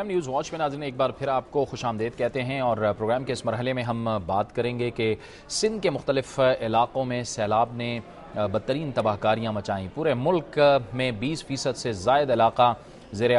Prime news watch میں ناظرین ایک بار پھر آپ کو خوش آمدید کہتے ہیں، اور پروگرام کے اس مرحلے میں ہم بات کریں گے کہ سندھ کے مختلف علاقوں میں سیلاب نے بدترین تباہ کاریاں مچائیں۔ پورے ملک میں 20% سے زائد علاقہ زیر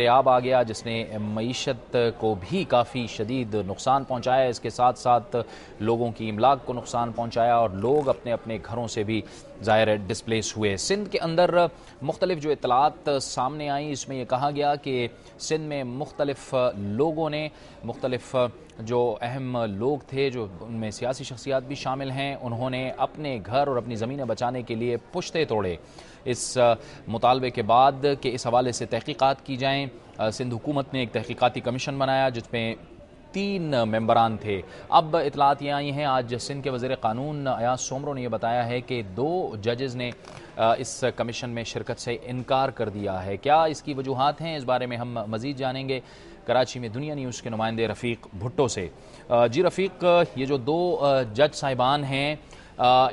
آب آ گیا، جس نے معیشت کو بھی کافی شدید نقصان پہنچایا۔ اس کے ساتھ ساتھ لوگوں کی املاک کو نقصان پہنچایا اور لوگ اپنے اپنے گھروں سے بھی ظاہر ہے ڈسپلیس ہوئے۔ سندھ کے اندر مختلف جو اطلاعات سامنے آئیں، اس میں یہ کہا گیا کہ سندھ میں مختلف لوگوں نے، مختلف جو اہم لوگ تھے، جو ان میں سیاسی شخصیات بھی شامل ہیں، انہوں نے اپنے گھر اور اپنی زمینیں بچانے کے لیے پشتے توڑے اس مطالبے کے بعد کہ اس حوالے سے تحقیقات کی جائیں۔ سندھ حکومت نے ایک تحقیقاتی کمیشن بنایا جس میں 3 ممبران تھے۔ اب اطلاعات یہ آئی ہیں، آج سندھ کے وزیر قانون ایاز سومرو نے یہ بتایا ہے کہ 2 ججز نے اس کمیشن میں شرکت سے انکار کر دیا ہے۔ کیا اس کی وجوہات ہیں، اس بارے میں ہم مزید جانیں گے کراچی میں دنیا نیوز کے نمائندے رفیق بھٹو سے۔ جی رفیق، یہ جو 2 جج صاحبان ہیں،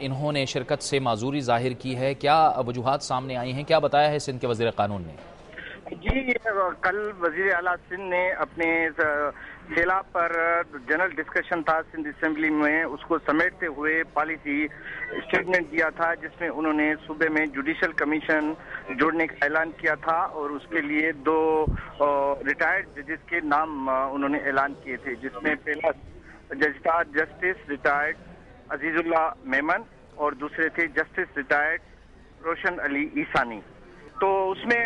انہوں نے شرکت سے معذوری ظاہر کی ہے، کیا وجوہات سامنے آئی ہیں، کیا بتایا ہے سندھ کے وزیر قانون نے؟ جی، کل وزیر اعلیٰ سندھ نے اپنے سیلاب پر جنرل ڈسکشن تھا سندھ اسمبلی میں، اس کو سمیٹتے ہوئے پالیسی اسٹیٹمنٹ دیا تھا، جس میں انہوں نے صوبے میں جوڈیشل کمیشن جوڑنے کا اعلان کیا تھا، اور اس کے لیے 2 ریٹائرڈ ججز کے نام انہوں نے اعلان کیے تھے، جس میں پہلا جج تھا جسٹس ریٹائرڈ عزیز اللہ میمن، اور دوسرے تھے جسٹس ریٹائرڈ روشن علی عیسانی۔ تو اس میں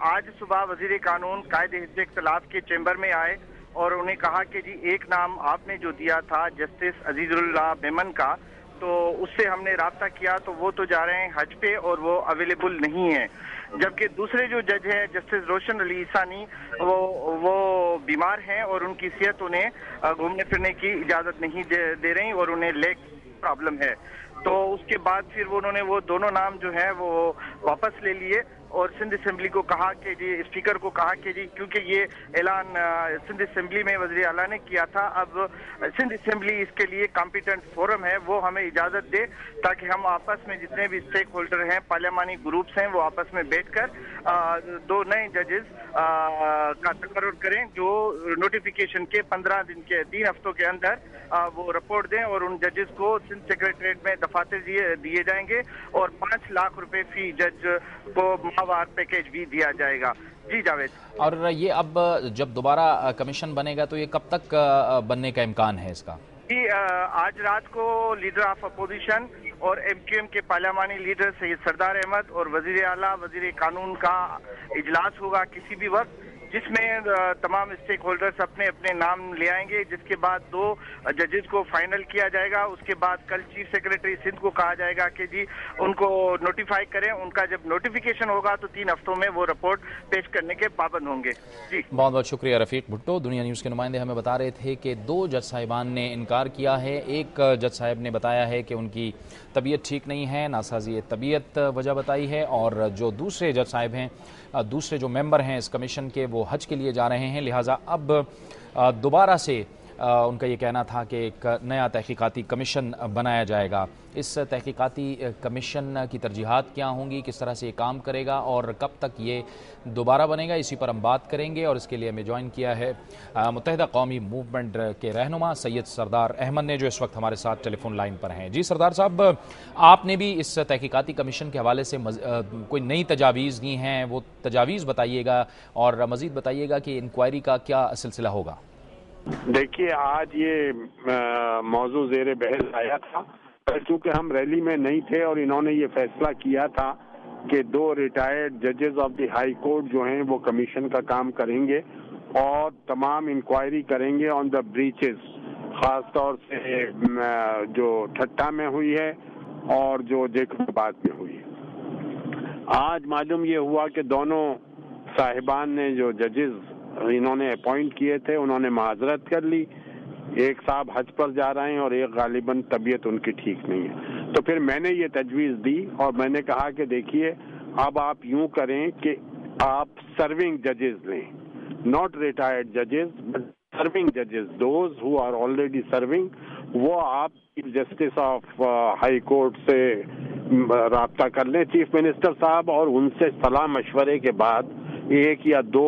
آج صبح وزیر قانون قائد حزب اختلاف کے چیمبر میں آئے اور انہیں کہا کہ جی ایک نام آپ نے جو دیا تھا جسٹس عزیز اللہ میمن کا، تو اس سے ہم نے رابطہ کیا تو وہ تو جا رہے ہیں حج پہ اور وہ اویلیبل نہیں ہے، جبکہ دوسرے جو جج ہیں جسٹس روشن علی عیسانی وہ بیمار ہیں اور ان کی صحت انہیں گھومنے پھرنے کی اجازت نہیں دے رہی اور انہیں لیگ پرابلم ہے۔ تو اس کے بعد پھر انہوں نے وہ دونوں نام جو ہیں وہ واپس لے لیے اور سندھ اسمبلی کو کہا کہ جی اسپیکر کو کہا کہ جی کیونکہ یہ اعلان سندھ اسمبلی میں وزیر اعلیٰ نے کیا تھا، اب سندھ اسمبلی اس کے لیے کمپیٹنٹ فورم ہے، وہ ہمیں اجازت دے تاکہ ہم آپس میں جتنے بھی اسٹیک ہولڈر ہیں، پارلیمانی گروپس ہیں، وہ آپس میں بیٹھ کر 2 نئے ججز کا تقرر کریں جو نوٹیفیکیشن کے 15 دن کے 3 ہفتوں کے اندر وہ رپورٹ دیں، اور ان ججز کو سندھ سیکریٹریٹ میں دفاتر دیے جائیں گے اور 5 لاکھ روپے فی جج کو ماہوار پیکیج بھی دیا جائے گا۔ جی جاوید، اور یہ اب جب دوبارہ کمیشن بنے گا تو یہ کب تک بننے کا امکان ہے اس کا؟ جی، آج رات کو لیڈر آف اپوزیشن اور ایم کیو ایم کے پارلیمانی لیڈر سید سردار احمد اور وزیر اعلیٰ وزیر قانون کا اجلاس ہوگا کسی بھی وقت، جس میں تمام اسٹیک ہولڈرز اپنے اپنے نام لے آئیں گے، جس کے بعد 2 ججز کو فائنل کیا جائے گا۔ اس کے بعد کل چیف سیکریٹری سندھ کو کہا جائے گا کہ جی ان کو نوٹیفائی کریں، ان کا جب نوٹیفیکیشن ہوگا تو 3 ہفتوں میں وہ رپورٹ پیش کرنے کے پابند ہوں گے۔ جی بہت بہت شکریہ رفیق بھٹو۔ دنیا نیوز کے نمائندے ہمیں بتا رہے تھے کہ 2 جج صاحبان نے انکار کیا ہے۔ ایک جج صاحب نے بتایا ہے کہ ان کی طبیعت ٹھیک نہیں ہے، ناسازی طبیعت وجہ بتائی ہے، اور جو دوسرے جج صاحب ہیں، دوسرے جو ممبر ہیں اس کمیشن کے، وہ حج کے لیے جا رہے ہیں، لہٰذا اب دوبارہ سے ان کا یہ کہنا تھا کہ ایک نیا تحقیقاتی کمیشن بنایا جائے گا۔ اس تحقیقاتی کمیشن کی ترجیحات کیا ہوں گی، کس طرح سے یہ کام کرے گا اور کب تک یہ دوبارہ بنے گا، اسی پر ہم بات کریں گے، اور اس کے لیے ہمیں جوائن کیا ہے متحدہ قومی موومنٹ کے رہنما سید سردار احمد نے، جو اس وقت ہمارے ساتھ ٹیلی فون لائن پر ہیں۔ جی سردار صاحب، آپ نے بھی اس تحقیقاتی کمیشن کے حوالے سے کوئی نئی تجاویز دی ہیں، وہ تجاویز بتائیے گا اور مزید بتائیے گا کہ انکوائری کا کیا سلسلہ ہوگا؟ دیکھیے، آج یہ موضوع زیر بحث آیا تھا، چونکہ ہم ریلی میں نہیں تھے اور انہوں نے یہ فیصلہ کیا تھا کہ 2 ریٹائرڈ ججز آف دی ہائی کورٹ جو ہیں وہ کمیشن کا کام کریں گے اور تمام انکوائری کریں گے آن دا بریچز، خاص طور سے جو ٹھٹا میں ہوئی ہے اور جو جیکوباد میں ہوئی ہے۔ آج معلوم یہ ہوا کہ دونوں صاحبان نے جو ججز انہوں نے اپوائنٹ کیے تھے انہوں نے معذرت کر لی، ایک صاحب حج پر جا رہے ہیں اور ایک غالباً طبیعت ان کی ٹھیک نہیں ہے۔ تو پھر میں نے یہ تجویز دی اور میں نے کہا کہ دیکھیے اب آپ یوں کریں کہ آپ سرونگ ججز لیں، ناٹ ریٹائرڈ ججز بٹ سرونگ ججز، those who are already serving, وہ آپ chief justice of high court سے رابطہ کر لیں چیف منسٹر صاحب، اور ان سے صلاح مشورے کے بعد 1 یا 2